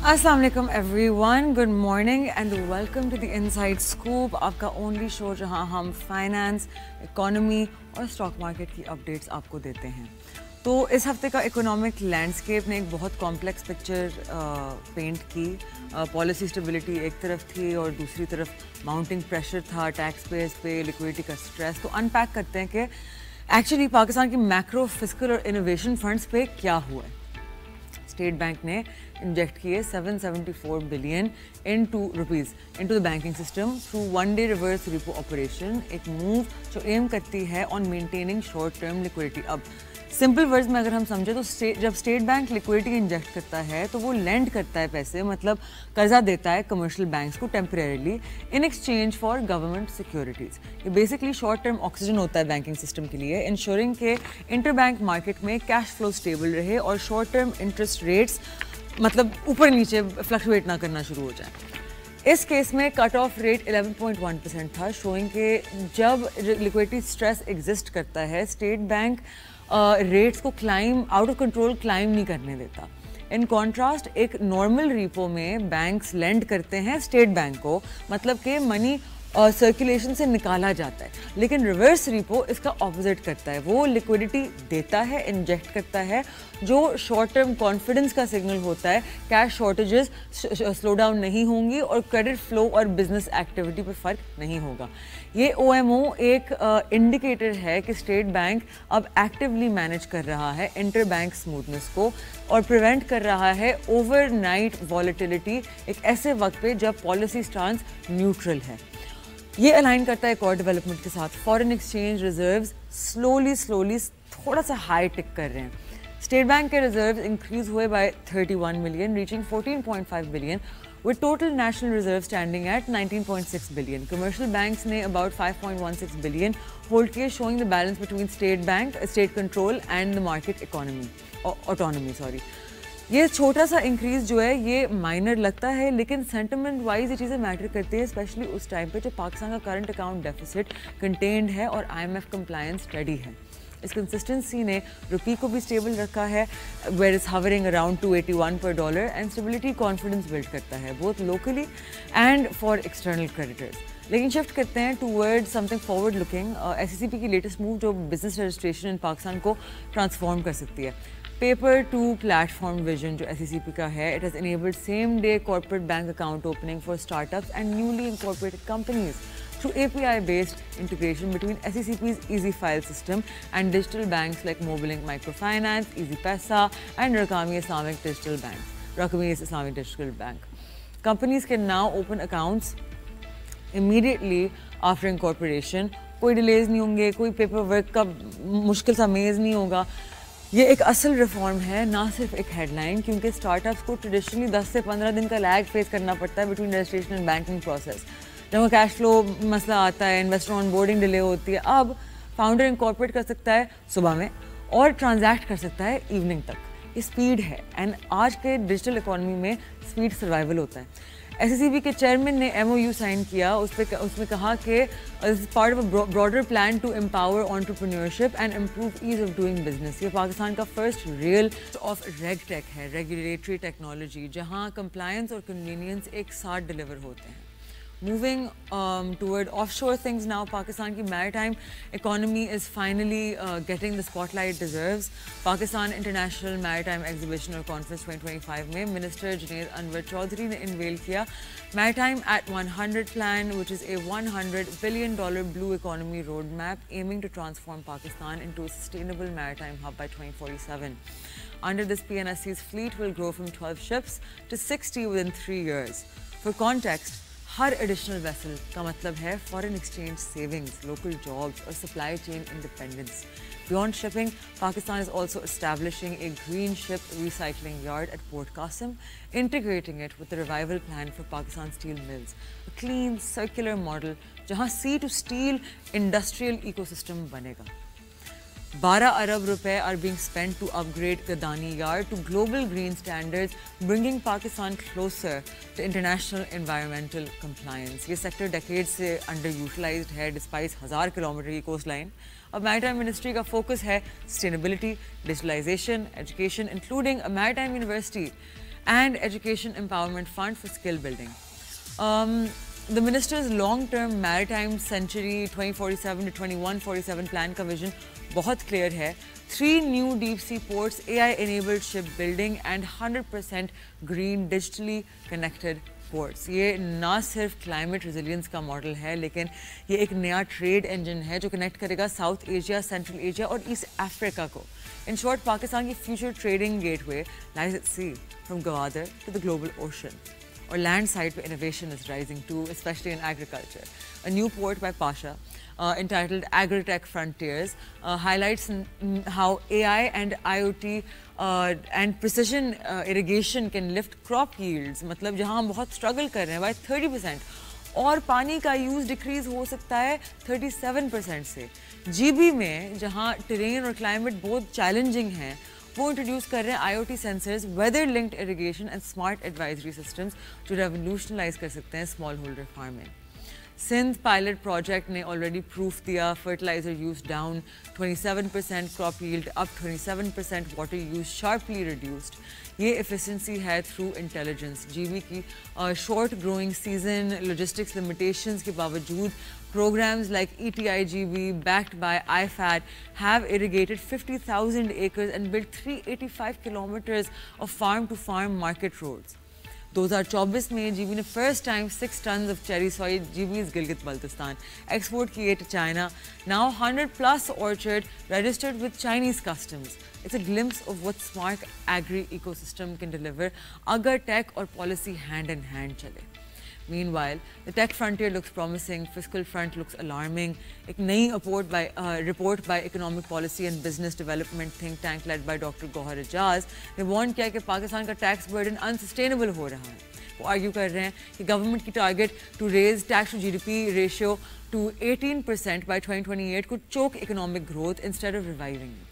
अस्सलाम वालेकुम everyone, good morning and welcome to the Inside Scoop, आपका ओनली शो जहां हम फाइनेंस, इकोनॉमी और स्टॉक मार्केट की अपडेट्स आपको देते हैं। तो इस हफ्ते का इकोनॉमिक लैंडस्केप ने एक बहुत कॉम्प्लेक्स पिक्चर पेंट की। पॉलिसी स्टेबिलिटी एक तरफ थी और दूसरी तरफ माउंटिंग प्रेशर था टैक्स पेयर्स पे, लिक्विडिटी का स्ट्रेस। तो अनपैक करते हैं कि एक्चुअली पाकिस्तान की मैक्रो फिस्कल और इनोवेशन फंड्स पे क्या हुआ है। स्टेट बैंक ने इंजेक्ट किए 774 billion into the banking system through one day reverse repo operation, एक मूव जो एम करती है on maintaining short term liquidity. अब सिंपल वर्ड्स में अगर हम समझे तो जब स्टेट बैंक लिक्विडिटी इंजेक्ट करता है तो वो लेंड करता है पैसे, मतलब कर्जा देता है कमर्शियल बैंक्स को temporarily in exchange for government securities. ये बेसिकली शॉर्ट टर्म ऑक्सीजन होता है बैंकिंग सिस्टम के लिए, इंश्योरिंग के इंटर बैंक मार्केट में कैश फ्लो स्टेबल रहे और शॉर्ट टर्म इंटरेस्ट रेट्स मतलब ऊपर नीचे फ्लक्चुएट ना करना शुरू हो जाए। इस केस में कट ऑफ रेट 11.1% था, शोइंग कि जब लिक्विडिटी स्ट्रेस एग्जिस्ट करता है स्टेट बैंक रेट्स को climb out of control climb नहीं करने देता। इन कॉन्ट्रास्ट एक नॉर्मल रिपो में बैंक्स लेंड करते हैं स्टेट बैंक को, मतलब कि मनी सर्कुलेशन से निकाला जाता है, लेकिन रिवर्स रिपो इसका ऑपोजिट करता है। वो लिक्विडिटी देता है, इंजेक्ट करता है, जो शॉर्ट टर्म कॉन्फिडेंस का सिग्नल होता है कैश शॉर्टेजेस स्लो डाउन नहीं होंगी और क्रेडिट फ्लो और बिजनेस एक्टिविटी पर फर्क नहीं होगा। ये OMO एक इंडिकेटर है कि स्टेट बैंक अब एक्टिवली मैनेज कर रहा है इंटर बैंक स्मूथनेस को और प्रिवेंट कर रहा है ओवरनाइट वॉलेटिलिटी एक ऐसे वक्त पे जब पॉलिसी स्टांस न्यूट्रल है। ये अलाइन करता है एक और डेवलपमेंट के साथ, फॉरेन एक्सचेंज रिजर्व्स स्लोली थोड़ा सा हाई टिक कर रहे हैं। स्टेट बैंक के रिजर्व्स इंक्रीज हुए by 31 million, reaching 14.5 billion, with total national reserve standing at 19.6 billion. Commercial banks ने about 5.16 billion hold किए, showing the balance between state control and the market autonomy. ये छोटा सा इंक्रीज जो है ये माइनर लगता है, लेकिन सेंटिमेंट वाइज ये चीज़ें मैटर करती है, स्पेशली उस टाइम पे जब पाकिस्तान का करंट अकाउंट डेफिसिट कंटेन्ड है और IMF कंप्लायंस स्टडी है। इस कंसिस्टेंसी ने रुपी को भी स्टेबल रखा है, वेयर इज हवरिंग अराउंड 281 पर dollar, and stability confidence build करता है both locally and for external creditors. लेकिन शिफ्ट करते हैं toward something forward looking. SECP की लेटेस्ट मूव जो बिजनेस रजिस्ट्रेशन इन पाकिस्तान को ट्रांसफॉर्म कर सकती है। पेपर टू प्लेटफॉर्म विजन जो SECP का है, it has enabled same day corporate bank account opening for startups and newly incorporated companies through API-based integration between SECP's Easy File system and digital banks like Mobilink Microfinance, Easy Paisa, and Rakami Islamic Digital Bank. Companies can now open accounts immediately after incorporation. कोई delays नहीं होंगे, कोई paper work का मुश्किल सा मेज़ नहीं होगा। ये एक असल रिफॉर्म है, ना सिर्फ एक हेडलाइन, क्योंकि स्टार्टअप्स को ट्रेडिशनली 10 से 15 दिन का लैग फेस करना पड़ता है between registration and banking process. जब कैश फ्लो मसला आता है, इन्वेस्टर ऑन बोर्डिंग डिले होती है, अब फाउंडर इनकॉर्पोरेट कर सकता है सुबह में और ट्रांजैक्ट कर सकता है इवनिंग तक। ये स्पीड है, एंड आज के डिजिटल इकोनॉमी में स्पीड सर्वाइवल होता है। SECP के चेयरमैन ने MOU साइन किया, उसमें कहा कि part of a broader plan to empower entrepreneurship and improve ease of doing business. ये पाकिस्तान का फर्स्ट रियल ऑफ रेगटेक है, रेगुलेटरी टेक्नोलॉजी, जहां कंप्लायंस और कन्वीनियंस एक साथ डिलीवर होते हैं। Moving toward offshore things now, Pakistan ki maritime economy is finally getting the spotlight it deserves. Pakistan International Maritime Exhibition or Conference 2025 में Minister Junaid Anwar Chaudhary ने unveil किया Maritime at 100 plan, which is a $100 billion blue economy roadmap aiming to transform Pakistan into a sustainable maritime hub by 2047. Under this, PNSC's fleet will grow from 12 ships to 60 within 3 years. For context, हर additional vessel का मतलब है foreign exchange savings, local jobs और supply chain independence. Beyond shipping, Pakistan is also establishing a green ship recycling yard at port Qasim, integrating it with the revival plan for Pakistan steel mills, a clean circular model जहां sea to steel industrial ecosystem बनेगा। 12 अरब रुपए are being spent to upgrade Gadani Yard to global green standards, bringing Pakistan closer to international environmental compliance. ये sector decade से underutilized है despite 1000 kilometre की coastline. अब maritime ministry का focus है sustainability, digitalisation, education, including a maritime university and Education Empowerment Fund for skill building. The minister's long-term maritime century 2047 to 2147 plan का vision बहुत clear है. 3 new deep-sea ports, AI-enabled shipbuilding and 100% green, digitally connected ports. ये ना सिर्फ climate resilience का model है, लेकिन ये एक नया ट्रेड इंजन है जो कनेक्ट करेगा साउथ एशिया, सेंट्रल एशिया और ईस्ट अफ्रीका को. In short, पाकिस्तान की future trading gateway lies at sea, from Gwadar to the global ocean. Or land side where innovation is rising too, especially in agriculture. A new port by Pasha, entitled Agritech Frontiers, highlights how AI and IoT and precision irrigation can lift crop yields. मतलब जहाँ हम बहुत struggle कर रहे हैं by 30%, और पानी का यूज़ डिक्रीज हो सकता है 37% से. GB में जहाँ टेरेन और क्लाइमेट बहुत चैलेंजिंग हैं, वो इंट्रोड्यूस कर रहे हैं IoT sensors, weather linked irrigation and smart advisory systems जो रेवोल्यूशनलाइज कर सकते हैं small holder farming. Sindh pilot project ने ऑलरेडी प्रूफ दिया, fertiliser use down 27%, crop yield up 27%, water use sharply reduced. ये एफिशिएंसी है थ्रू इंटेलिजेंस. GB की short growing season logistics limitations के बावजूद programs like ETIGB backed by IFAD have irrigated 50,000 acres and built 385 kilometers of farm-to-farm market roads. 2024 में GB ने first time 6 tons of cherry soy, GB's Gilgit-Baltistan, export किए to China. Now 100+ orchard registered with Chinese customs. It's a glimpse of what smart agri-ecosystem can deliver अगर tech और policy hand in hand चले. Meanwhile, the tech frontier looks promising, fiscal front looks alarming. एक नई report by Economic Policy and Business Development think tank led by Dr. Gohar Ejaz ने warn किया कि पाकिस्तान का tax burden unsustainable हो रहा है. वो argue कर रहे हैं कि government की target to raise tax to GDP ratio to 18% by 2028 could choke economic growth instead of reviving it.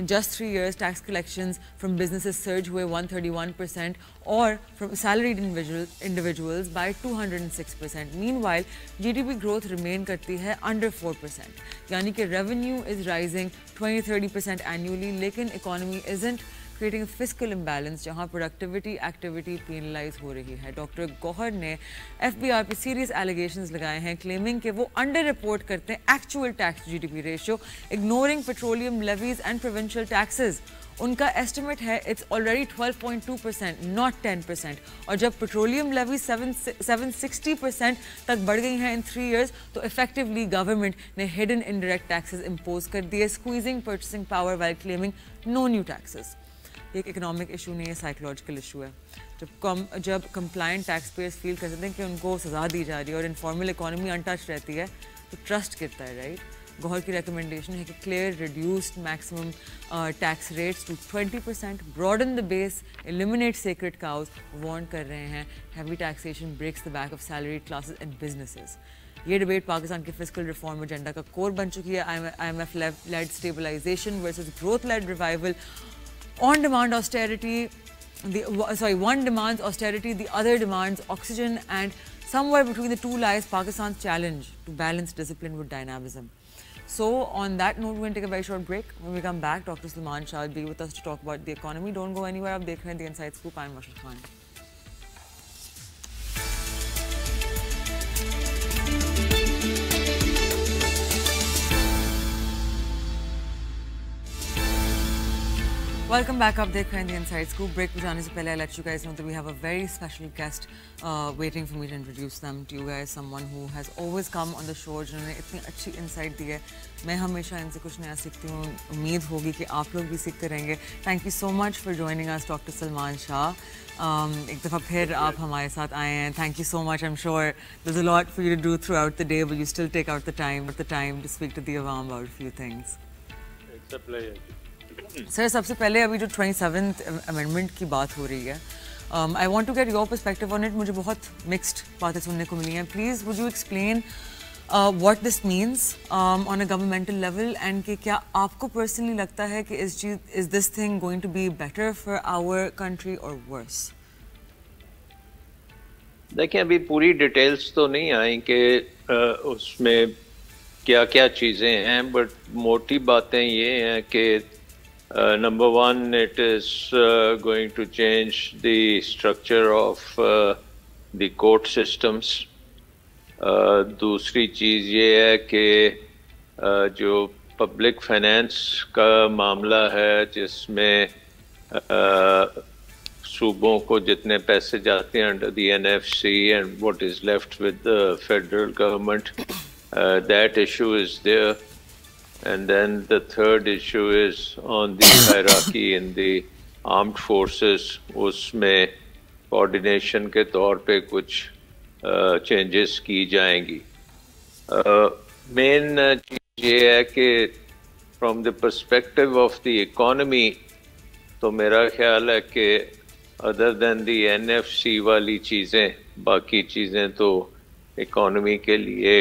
In just 3 years, tax collections from businesses surged हुए 131% or from salaried individuals by 206%. Meanwhile, GDP growth remain करती है under 4%. यानी कि revenue is rising 20-30% annually, लेकिन economy isn't, creating a fiscal imbalance जहाँ productivity activity penalize हो रही है. डॉक्टर गौहर ने FBR पे serious allegations लगाए हैं, claiming कि वो under report करते हैं actual tax to GDP ratio, ignoring petroleum levies and provincial taxes. उनका estimate है it's already 12.2%, not 10%. और जब petroleum levies 760% तक बढ़ गई हैं in 3 years, तो effectively government ने hidden indirect taxes impose कर दिए, squeezing purchasing power while claiming no new taxes. एक इकोनॉमिक इशू नहीं है, साइकोलॉजिकल इशू है. जब कंप्लायंट टैक्स पेयर्स फील करते हैं कि उनको सजा दी जा रही है और इनफॉर्मल इकोनॉमी अनटच रहती है, तो ट्रस्ट गिरता है, राइट. गौहर की रिकमेंडेशन है कि clear reduced maximum tax rates to 20%, broaden the base, eliminate sacred cows. Warn कर रहे हैं heavy taxation breaks the back of salaried classes and businesses. ये डिबेट पाकिस्तान के फिस्कल रिफॉर्म एजेंडा का कोर बन चुकी है. IMF led stabilisation versus growth led revival. On demand austerity, one demands austerity, the other demands oxygen, and somewhere between the two lies Pakistan's challenge to balance discipline with dynamism. So on that note, we're going to take a very short break. When we come back, Dr. Salman Shah will be with us to talk about the economy. Don't go anywhere. Aap dekh rahe hain The Inside Scoop. I'm Rashid Khan. Welcome back. आप देख रहे हैं The Inside Scoop. Break पे जाने से पहले I let you guys know that we have a very special guest waiting for me to introduce them to you guys. Someone who has always come on the show, जिन्होंने इतनी अच्छी insight दी है. मैं हमेशा इनसे कुछ नया सीखती हूँ. उम्मीद होगी कि आप लोग भी सीखते रहेंगे. Thank you so much for joining us, Dr. Salman Shah. एक दफ़ा फिर आप हमारे साथ आए हैं. Thank you so much. I'm sure there's a lot for you to do throughout the day, but you still take out the time to speak to the Awam about a few things. It's a pleasure. Sir, सबसे पहले अभी जो 27th amendment की बात हो रही है, I want to get your perspective on it. मुझे बहुत मिक्स्ड बातें सुनने को मिली हैं. Please would you explain what this means on a governmental level, and कि क्या आपको पर्सनली लगता है कि is this thing going to be better for our country और वर्स? देखिए, अभी पूरी डिटेल्स तो नहीं आई कि उसमें क्या क्या चीज़ें हैं, बट मोटी बातें ये हैं कि Number one, it is going to change the structure of the court systems. दूसरी चीज़ ये है कि जो पब्लिक फाइनेंस का मामला है जिसमें सूबों को जितने पैसे जाते हैं under the NFC and what is left with the federal government, that issue is there. And then the third issue is on the hierarchy in the armed forces. उसमें coordination के तौर पे कुछ changes की जाएंगी. Main चीज़ ये है कि from the perspective of the economy, तो मेरा ख्याल है कि other than the NFC वाली चीज़ें, बाकी चीज़ें तो economy के लिए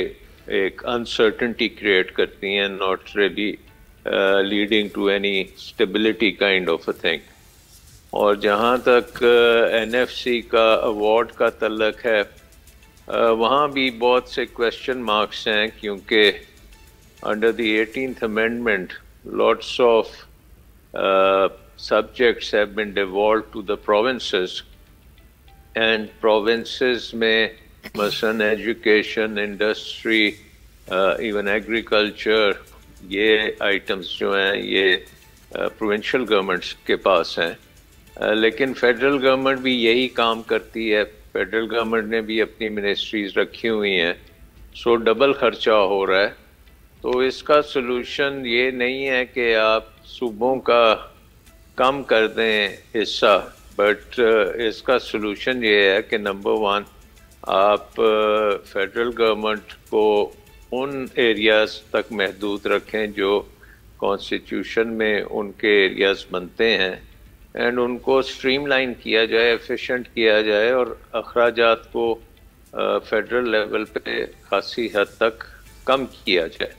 एक अनसर्टेनिटी क्रिएट करती हैं, not really leading to any stability kind of a thing. और जहाँ तक एनएफसी का अवार्ड का तल्लक है, वहाँ भी बहुत से क्वेश्चन मार्क्स हैं, क्योंकि under the 18th amendment lots of subjects have been devolved to the provinces, and provinces में मसलन एजुकेशन, इंडस्ट्री, इवन एग्रीकल्चर, ये आइटम्स जो हैं ये प्रोविंशियल गवर्नमेंट्स के पास हैं. लेकिन फेडरल गवर्नमेंट भी यही काम करती है. फेडरल गवर्नमेंट ने भी अपनी मिनिस्ट्रीज रखी हुई हैं, सो डबल खर्चा हो रहा है. तो इसका सलूशन ये नहीं है कि आप सूबों का कम कर दें हिस्सा, बट इसका सलूशन ये है कि नंबर वन, आप फेडरल गवर्नमेंट को उन एरियाज़ तक महदूद रखें जो कॉन्स्टिट्यूशन में उनके एरियाज़ बनते हैं, एंड उनको स्ट्रीमलाइन किया जाए, एफिशिएंट किया जाए, और अखराजात को फेडरल लेवल पे खासी हद तक कम किया जाए.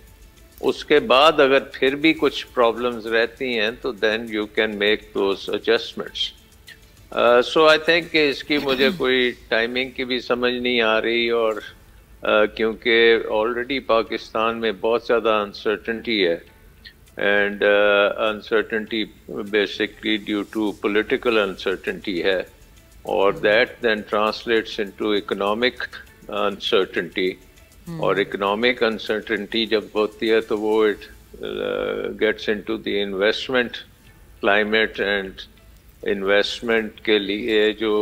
उसके बाद अगर फिर भी कुछ प्रॉब्लम्स रहती हैं तो then you can make those adjustments. So I think कि इसकी मुझे कोई टाइमिंग की भी समझ नहीं आ रही, और क्योंकि ऑलरेडी पाकिस्तान में बहुत ज़्यादा अनसर्टेनिटी है, and uncertainty basically due to political uncertainty है, और that then translates into economic uncertainty. और इकोनॉमिक अनसर्टेनिटी जब होती है तो वो it gets into the investment climate, and investment के लिए जो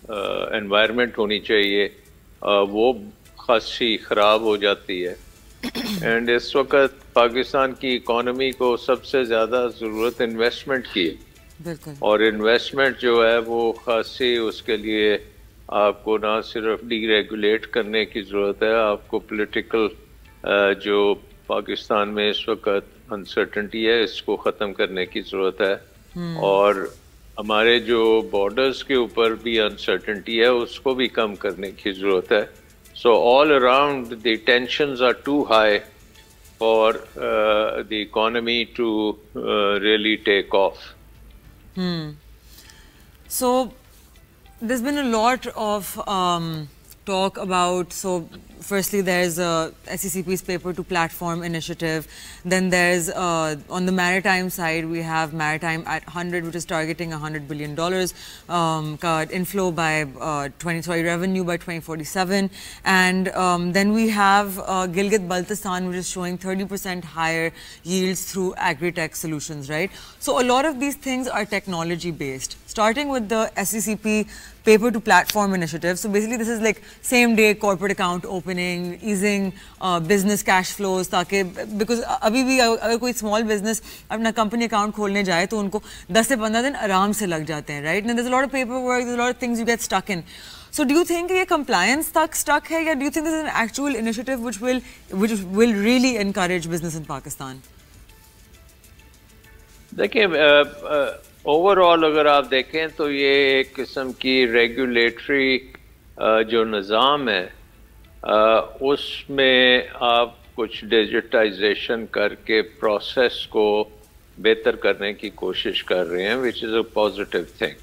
एनवायरनमेंट होनी चाहिए वो खासी ख़राब हो जाती है. एंड इस वक्त पाकिस्तान की इकोनॉमी को सबसे ज़्यादा ज़रूरत इन्वेस्टमेंट की है, और इन्वेस्टमेंट जो है वो खासी, उसके लिए आपको ना सिर्फ डीरेगुलेट करने की ज़रूरत है, आपको पॉलिटिकल जो पाकिस्तान में इस वक्त अनसर्टेनिटी है इसको ख़त्म करने की ज़रूरत है. और हमारे जो बॉर्डर्स के ऊपर भी अनसर्टेनिटी है उसको भी कम करने की ज़रूरत है. So all around the tensions are too high for the economy to really take off. So there's been a lot of talk about, so firstly there's SECP's paper to platform initiative, then there's on the maritime side we have Maritime at 100, which is targeting $100 billion inflow by revenue by 2047, and then we have Gilgit-Baltistan, which is showing 30% higher yields through agri-tech solutions, right? So a lot of these things are technology based, starting with the SECP paper to platform initiative. So basically this is like same day corporate account opening, easing business cash flows, ताकि because अभी भी अगर कोई small business अपना company account खोलने जाए तो उनको 10 से 15 दिन आराम से लग जाते हैं, right? And there's a lot of paperwork, there's a lot of things you get stuck in. So do you think ये compliance तक stuck है, या do you think this is an actual initiative which will really encourage business in Pakistan? देखिए overall अगर आप देखें तो ये एक किस्म की रेगुलेटरी जो निज़ाम है उसमें आप कुछ डिजिटाइजेशन करके प्रोसेस को बेहतर करने की कोशिश कर रहे हैं, which is a positive thing.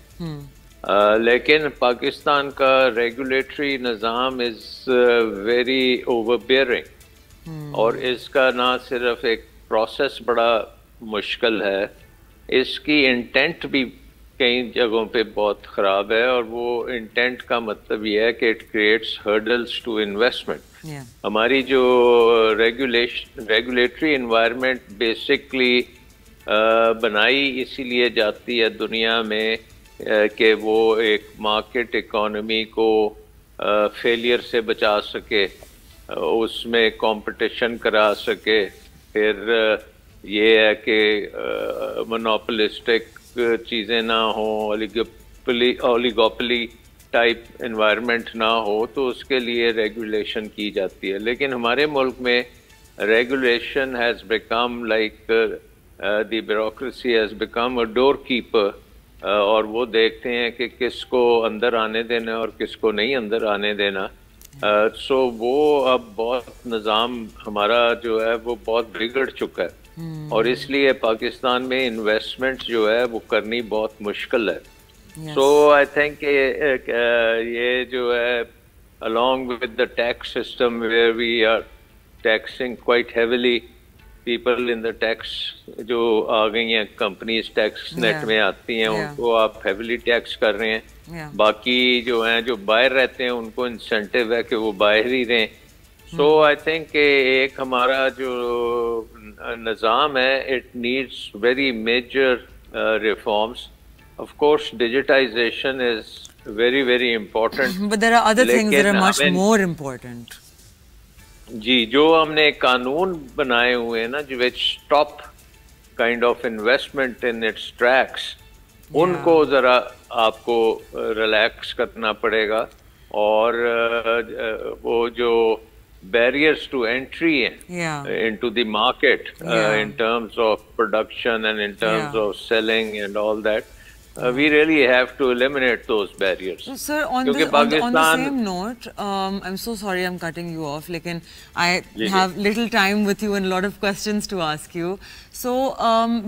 लेकिन पाकिस्तान का रेगुलेटरी निज़ाम इज़ वेरी ओवरबियरिंग, और इसका ना सिर्फ एक प्रोसेस बड़ा मुश्किल है, इसकी इंटेंट भी कई जगहों पे बहुत ख़राब है, और वो इंटेंट का मतलब ये है कि it creates hurdles to investment. हमारी जो रेगुलेटरी इन्वायरमेंट बेसिकली बनाई इसीलिए जाती है दुनिया में कि वो एक मार्केट इकोनॉमी को फेलियर से बचा सके, उसमें कंपटीशन करा सके। फिर ये है कि मोनोपोलिस्टिक चीज़ें ना हो, ओलिगोपोली टाइप एनवायरनमेंट ना हो, तो उसके लिए रेगुलेशन की जाती है। लेकिन हमारे मुल्क में regulation has become like the bureaucracy has become a door keeper, और वो देखते हैं कि किसको अंदर आने देना और किसको नहीं अंदर आने देना। सो वो अब बहुत निज़ाम हमारा जो है वो बहुत बिगड़ चुका है, और इसलिए पाकिस्तान में इन्वेस्टमेंट जो है वो करनी बहुत मुश्किल है। सो आई थिंक ये जो है along with the tax system where we are taxing quite heavily people in the tax, जो आ गई हैं कंपनीज टैक्स नेट में आती हैं, उनको आप हेविली टैक्स कर रहे हैं। बाकी जो हैं जो बाहर रहते हैं उनको इंसेंटिव है कि वो बाहर ही रहें। सो आई थिंक एक हमारा जो निज़ाम है it needs very major reforms. Of course, digitization is very, very important. But there are other things that are much more important. जी, जो हमने कानून बनाए हुए हैं ना, जो which stop kind of investment in its tracks, उनको जरा आपको रिलैक्स करना पड़ेगा, और वो जो barriers to entry into the market in terms of production and in terms of selling and all that. We really have to eliminate those barriers. Sir, on the same note, I'm so sorry I'm cutting you off, lekin I have little time with you and a lot of questions to ask you. So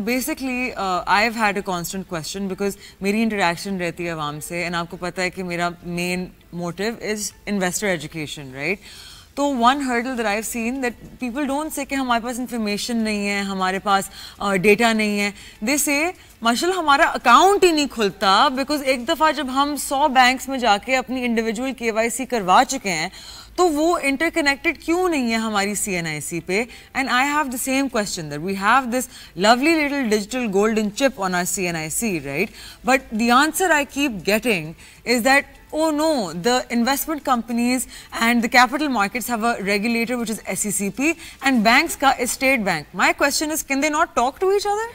basically I've had a constant question because मेरी interaction रहती है आवाम से, and आपको पता है कि मेरा main motive is investor education, right? तो one hurdle that I've seen that people don't say कि हमारे पास information नहीं है, हमारे पास data नहीं है. They say माशाल्लाह हमारा account ही नहीं खुलता, because एक दफ़ा जब हम 100 banks में जाके अपनी individual KYC करवा चुके हैं, तो वो interconnected क्यों नहीं है हमारी CNIC पे? And I have the same question that we have this lovely little digital golden chip on our CNIC, right? But the answer I keep getting is that oh no, the investment companies and the capital markets have a regulator which is SECP, and banks ka is State Bank. My question is, can they not talk to each other?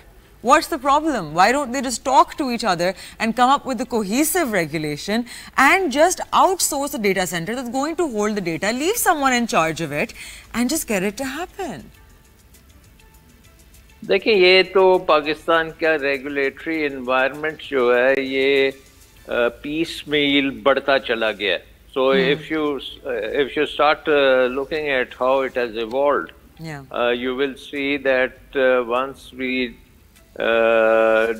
What's the problem? Why don't they just talk to each other and come up with a cohesive regulation and just outsource a data center that's going to hold the data, leave someone in charge of it and just get it to happen? देखिए, ये तो पाकिस्तान का regulatory environment जो है ये piecemeal बढ़ता चला गया. So if you start looking at how it has evolved, you will see that once we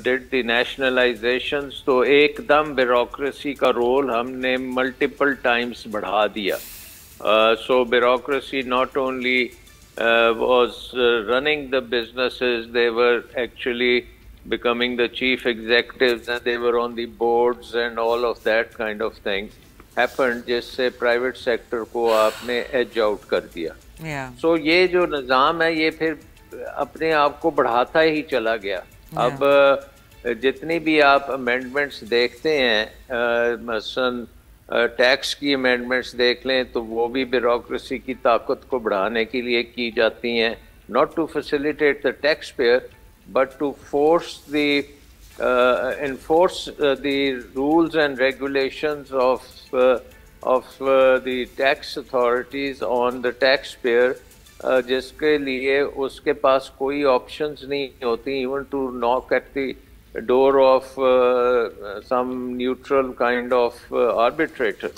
did the nationalizations, तो एकदम bureaucracy का role हमने multiple times बढ़ा दिया. So bureaucracy not only was running the businesses, they were actually becoming the chief executives, and they were on the boards, and all of that kind of thing happened, जिससे private sector को आपने edge out कर दिया. So ये जो निज़ाम है ये फिर अपने आप को बढ़ाता ही चला गया. अब जितनी भी आप amendments देखते हैं, मसलन टैक्स की amendments देख लें, तो वो भी bureaucracy की ताकत को बढ़ाने के लिए की जाती हैं, not to facilitate the taxpayer, but to force the enforce the rules and regulations of the tax authorities on the taxpayer, जिसके लिए उसके पास कोई options नहीं होती, even to knock at the door of some neutral kind of arbitrator.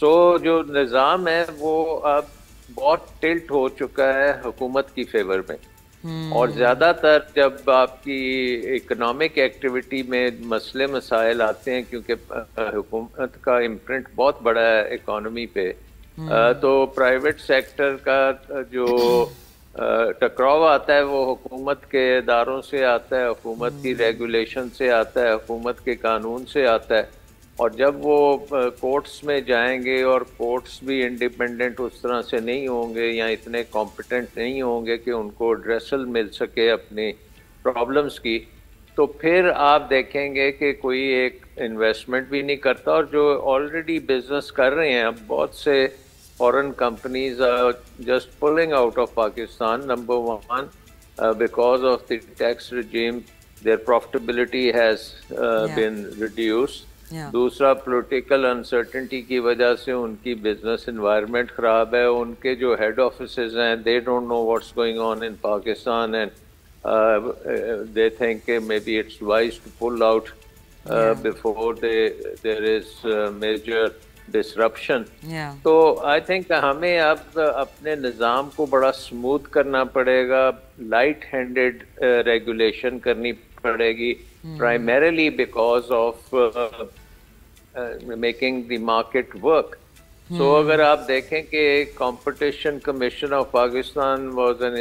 So जो निज़ाम है वो अब बहुत tilt हो चुका है हुकूमत की फेवर में. और ज़्यादातर जब आपकी इकोनॉमिक एक्टिविटी में मसले मसाइल आते हैं, क्योंकि हुकूमत का इम्प्रिंट बहुत बड़ा है इकोनॉमी पे, तो प्राइवेट सेक्टर का जो टकराव आता है वो हुकूमत के इदारों से आता है, हुकूमत की रेगुलेशन से आता है, हुकूमत के कानून से आता है। और जब वो कोर्ट्स में जाएंगे और कोर्ट्स भी इंडिपेंडेंट उस तरह से नहीं होंगे या इतने कॉम्पिटेंट नहीं होंगे कि उनको ड्रेसल मिल सके अपनी प्रॉब्लम्स की, तो फिर आप देखेंगे कि कोई एक इन्वेस्टमेंट भी नहीं करता। और जो ऑलरेडी बिजनेस कर रहे हैं, अब बहुत से foreign companies are just pulling out of Pakistan. Number one, because of the tax regime, their profitability has been reduced. दूसरा, political uncertainty की वजह से उनकी business environment खराब है। उनके जो head offices हैं, they don't know what's going on in Pakistan, and they think maybe it's wise to pull out before there is major disruption. तो आई थिंक हमें अब अपने निज़ाम को बड़ा स्मूथ करना पड़ेगा, लाइट हैंडेड रेगुलेशन करनी पड़ेगी, primarily because of making the market work. तो अगर आप देखें कि Competition Commission of Pakistan was an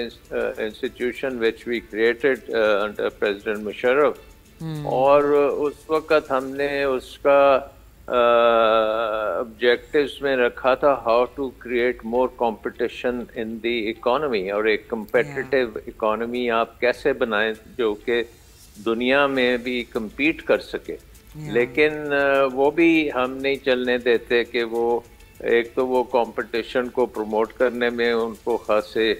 institution which we created under President Musharraf, और उस वक्त हमने उसका ऑब्जेक्टिव्स में रखा था how to create more competition in the economy. और एक कंपेटिटिव इकोनॉमी आप कैसे बनाएं जो कि दुनिया में भी compete कर सके। लेकिन वो भी हम नहीं चलने देते कि वो एक तो वो कंपटीशन को प्रमोट करने में उनको खासे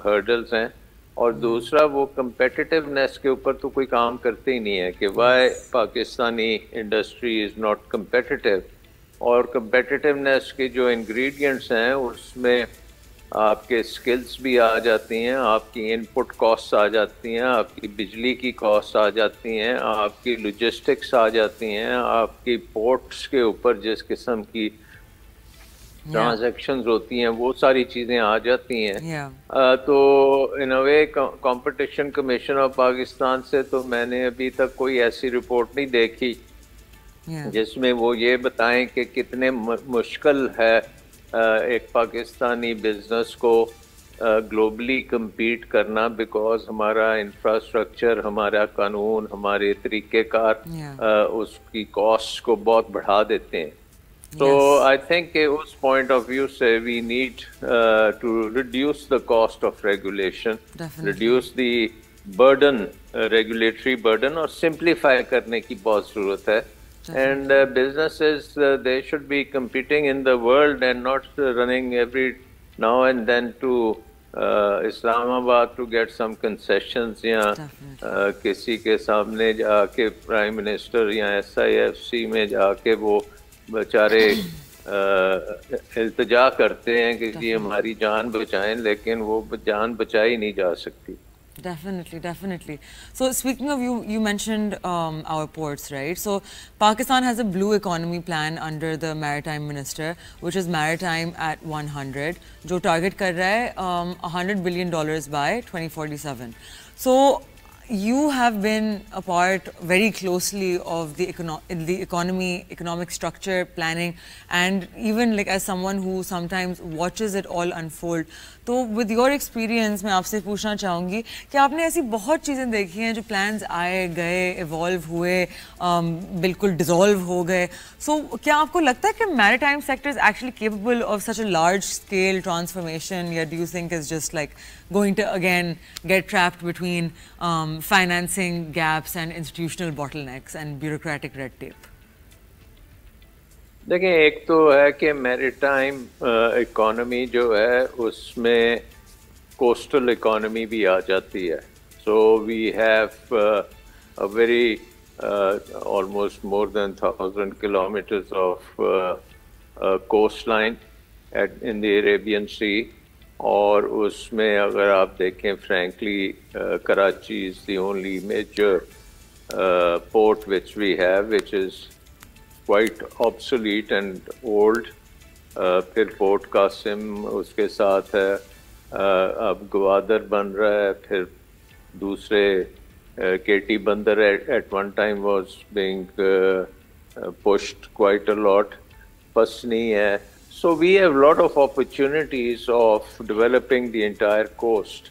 हर्डल्स हैं, और दूसरा वो कम्पेटिटिवनेस के ऊपर तो कोई काम करते ही नहीं है कि why Pakistani industry is not competitive. और कम्पेटिटिवनेस के जो इंग्रेडिएंट्स हैं उसमें आपके स्किल्स भी आ जाती हैं, आपकी इनपुट कॉस्ट आ जाती हैं, आपकी बिजली की कॉस्ट आ जाती हैं, आपकी लॉजिस्टिक्स आ जाती हैं, आपकी पोर्ट्स के ऊपर जिस किस्म की ट्रांजैक्शंस होती हैं वो सारी चीज़ें आ जाती हैं। तो इन अ वे कंपटीशन कमीशन ऑफ पाकिस्तान से तो मैंने अभी तक कोई ऐसी रिपोर्ट नहीं देखी जिसमें वो ये बताएं कि कितने मुश्किल है एक पाकिस्तानी बिजनेस को ग्लोबली compete करना, बिकॉज हमारा इंफ्रास्ट्रक्चर, हमारा कानून, हमारे तरीक़ेकार उसकी कॉस्ट को बहुत बढ़ा देते हैं। So I think उस point of view से we need to reduce the cost of regulation, reduce the burden, regulatory burden, और simplify करने की बहुत ज़रूरत है। And businesses they should be competing in the world and not running every now and then to Islamabad to get some concessions, या किसी के सामने जाके प्राइम मिनिस्टर या SIFC में जाके वो बेचारे इल्तिजा करते हैं कि जी हमारी जान बचाएं, लेकिन वो जान बचाई नहीं जा सकती। Definitely, definitely. So speaking of you mentioned our ports, right? So Pakistan has a blue economy plan under the maritime minister, which is maritime at 100, जो target कर रहा है $100 billion by 2047. So you have been a part very closely of the economy, economic structure, planning, and even like as someone who sometimes watches it all unfold. तो with your experience मैं आपसे पूछना चाहूँगी कि आपने ऐसी बहुत चीज़ें देखी हैं जो plans आए गए, evolve हुए, बिल्कुल dissolve हो गए। So क्या आपको लगता है कि maritime sector is actually capable of such a large scale transformation, या do you think it's just like going to again get trapped between financing gaps and institutional bottlenecks and bureaucratic red tape? देखिए, एक तो है कि maritime economy जो है उसमें coastal economy भी आ जाती है। So we have a very almost more than 1,000 kilometers of coastline in the Arabian Sea, और उसमें अगर आप देखें frankly Karachi is the only major port which we have, which is quite obsolete and old. फिर पोर्ट कासिम उसके साथ है, अब गवादर बन रहा है, फिर दूसरे केटी बंदर at one time was being pushed quite a lot, पसनी है। So we have a lot of opportunities of developing the entire coast.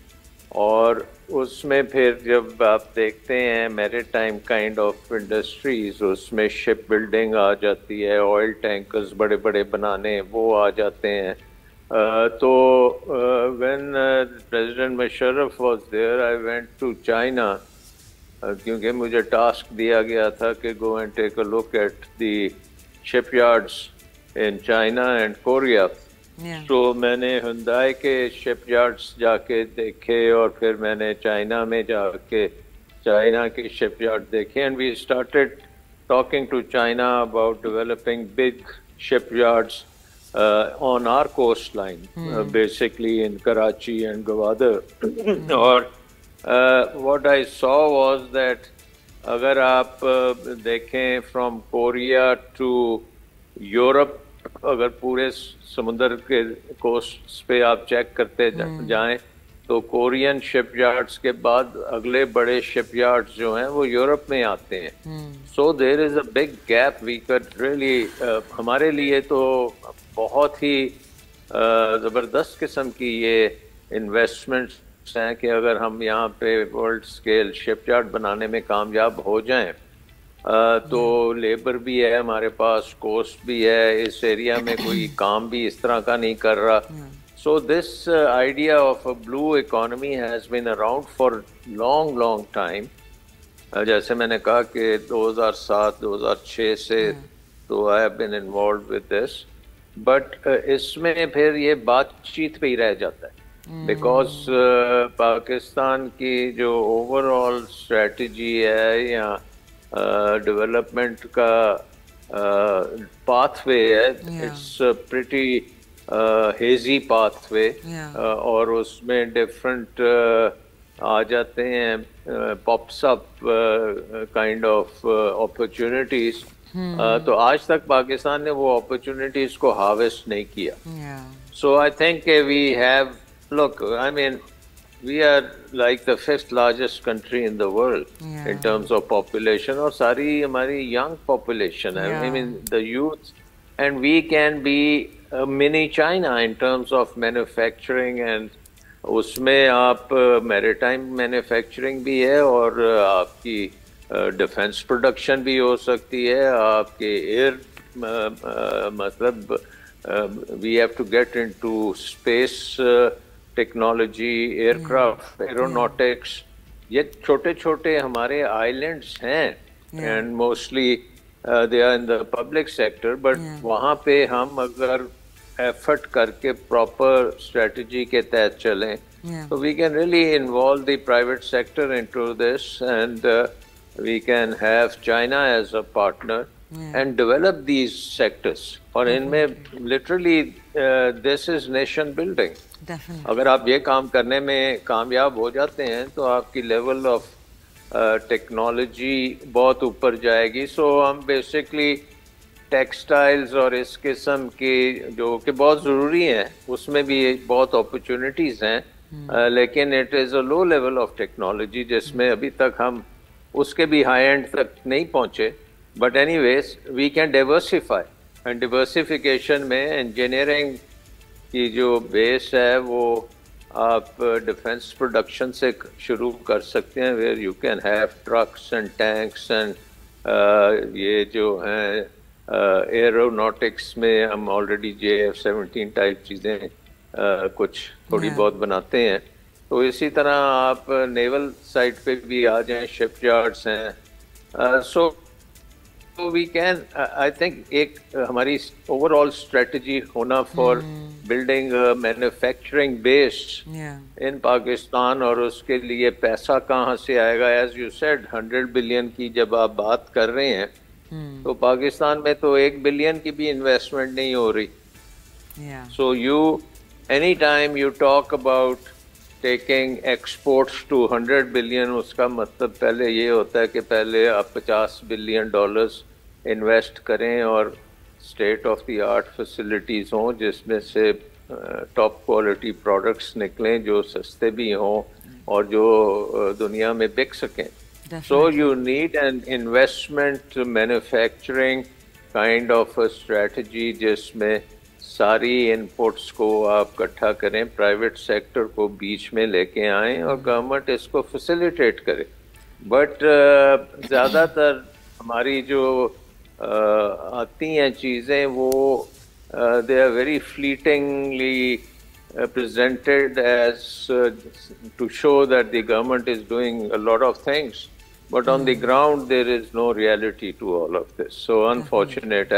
और उसमें फिर जब आप देखते हैं मैरीटाइम काइंड ऑफ इंडस्ट्रीज, उसमें शिप बिल्डिंग आ जाती है, ऑयल टैंकर्स बड़े बड़े बनाने वो आ जाते हैं. तो when President Musharraf was there I went to China, क्योंकि मुझे टास्क दिया गया था कि go and take a look at the shipyards in China and Korea. तो मैंने हुंडई के शिपयार्ड्स जाके देखे और फिर मैंने चाइना में जाके चाइना के शिपयार्ड देखे, and we started talking to China about developing big shipyards on our coastline, basically in Karachi and Gwadar. और what I saw was that अगर आप देखें from Korea to Europe, अगर पूरे समुद्र के कोस्ट पे आप चेक करते जाएं तो कोरियन शिपयार्ड्स के बाद अगले बड़े शिपयार्ड्स जो हैं वो यूरोप में आते हैं. So there is a big gap. We could really, हमारे लिए तो बहुत ही ज़बरदस्त किस्म की ये इन्वेस्टमेंट्स हैं कि अगर हम यहाँ पे वर्ल्ड स्केल शिपयार्ड बनाने में कामयाब हो जाएं तो लेबर भी है हमारे पास, कोस्ट भी है, इस एरिया में कोई काम भी इस तरह का नहीं कर रहा. So this idea of a blue economy has been around for long time. जैसे मैंने कहा कि 2007-2006 से तो I have been involve with this, but इसमें फिर ये बातचीत पे ही रह जाता है, बिकॉज पाकिस्तान की जो ओवरऑल स्ट्रेटजी है या डेवलपमेंट का पाथवे है, इट्स प्रिटी हेजी पाथवे, और उसमें डिफरेंट आ जाते हैं pops up kind of opportunities. तो आज तक पाकिस्तान ने वो अपॉर्चुनिटीज को हार्वेस्ट नहीं किया. So I think we have, look, I mean we are like the 5th largest country in the world in terms of population, और सारी हमारी young population है. I mean the youth, and we can be a mini China in terms of manufacturing, and उसमें आप maritime manufacturing भी है और आपकी डिफेंस प्रोडक्शन भी हो सकती है, आपके एयर मतलब we have to get into space technology, aircraft, aeronautics. ये छोटे छोटे हमारे आइलैंड्स हैं and mostly they are in the public sector, but वहाँ पे हम अगर एफर्ट करके प्रॉपर स्ट्रेटजी के तहत चलें तो we can really involve the private sector into this, and we can have China as a partner and develop these sectors. और इनमें literally this is nation building. Definitely. अगर आप ये काम करने में कामयाब हो जाते हैं तो आपकी लेवल ऑफ टेक्नोलॉजी बहुत ऊपर जाएगी. सो हम बेसिकली टेक्सटाइल्स और इस किस्म की जो कि बहुत ज़रूरी हैं उसमें भी बहुत अपॉर्चुनिटीज़ हैं, लेकिन it is a low level of technology जिसमें अभी तक हम उसके भी हाई एंड तक नहीं पहुँचे. But anyways we can diversify, and diversification में इंजीनियरिंग की जो बेस है वो आप डिफेंस प्रोडक्शन से शुरू कर सकते हैं, where you can have trucks and tanks and ये जो हैं एरोनॉटिक्स में हम ऑलरेडी JF-17 टाइप चीज़ें कुछ थोड़ी बहुत बनाते हैं. तो इसी तरह आप नेवल साइड पे भी आ जाएं, शिपयार्ड्स हैं. So we can, I think एक हमारी ओवरऑल स्ट्रेटजी होना for building manufacturing base in Pakistan, और उसके लिए पैसा कहाँ से आएगा. एज यू सेड 100 बिलियन की जब आप बात कर रहे हैं तो पाकिस्तान में तो 1 बिलियन की भी इन्वेस्टमेंट नहीं हो रही. So you any time you talk about taking exports to 100 billion, उसका मतलब पहले ये होता है कि पहले आप $50 बिलियन इन्वेस्ट करें और state of the art facilities हों जिसमें से टॉप क्वालिटी प्रोडक्ट्स निकलें जो सस्ते भी हों और जो दुनिया में बिक सकें. So you need an investment manufacturing kind of a strategy जिसमें सारी इनपुट्स को आप इकट्ठा करें, प्राइवेट सेक्टर को बीच में लेके आएं और गवर्नमेंट इसको फैसिलिटेट करे। बट ज़्यादातर हमारी जो आती हैं चीज़ें वो they are very fleetingly presented as to show that the government is doing a lot of things, but on the ground there is no reality to all of this. So unfortunate.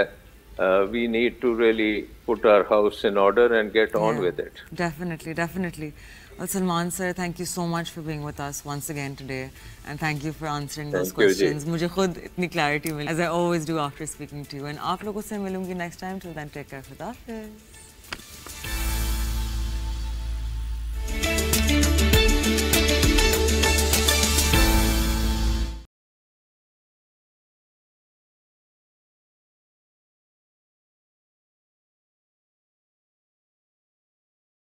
We need to really put our house in order and get on with it. Definitely, definitely. Well, Salman sir, thank you so much for being with us once again today, and thank you for answering those questions. मुझे खुद इतनी clarity milli, as I always do after speaking to you. And आप लोगों से मिलूंगी next time. Till then, take care. खुदा हाफिज़.